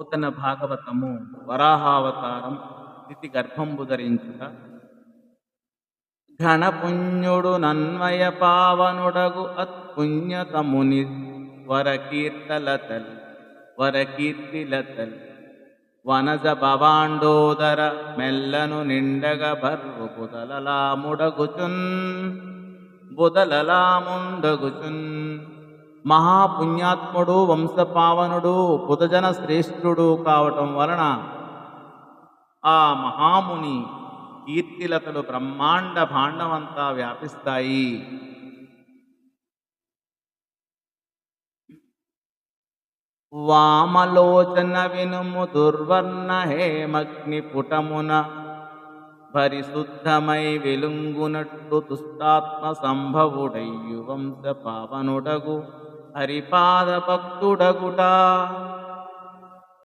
నూతన భాగవతము వరాహావతారం స్థితి గర్భంబు ధరించుట ఘనపుణ్యుడు నన్మయ పావనుడగు అత్పుణ్యతముని వరకీర్తిలతల్ వనజ భవాండోదర మెల్లను నిండగ బర్వు బుదలలాముండగుచున్ మహాపుణ్యాత్ముడు వంశపావనుడు బుధజన శ్రేష్ఠుడు కావటం వలన ఆ మహాముని కీర్తిలతలు బ్రహ్మాండ భాండమంతా వ్యాపిస్తాయి. వామలోచన వినుము దుర్వర్ణ హేమగ్ని పుటమున పరిశుద్ధమై వెలుంగునట్టు దుష్టాత్మ సంభవుడయ్యు వంశ పావనుడగు హరిపాద భక్తుడగుట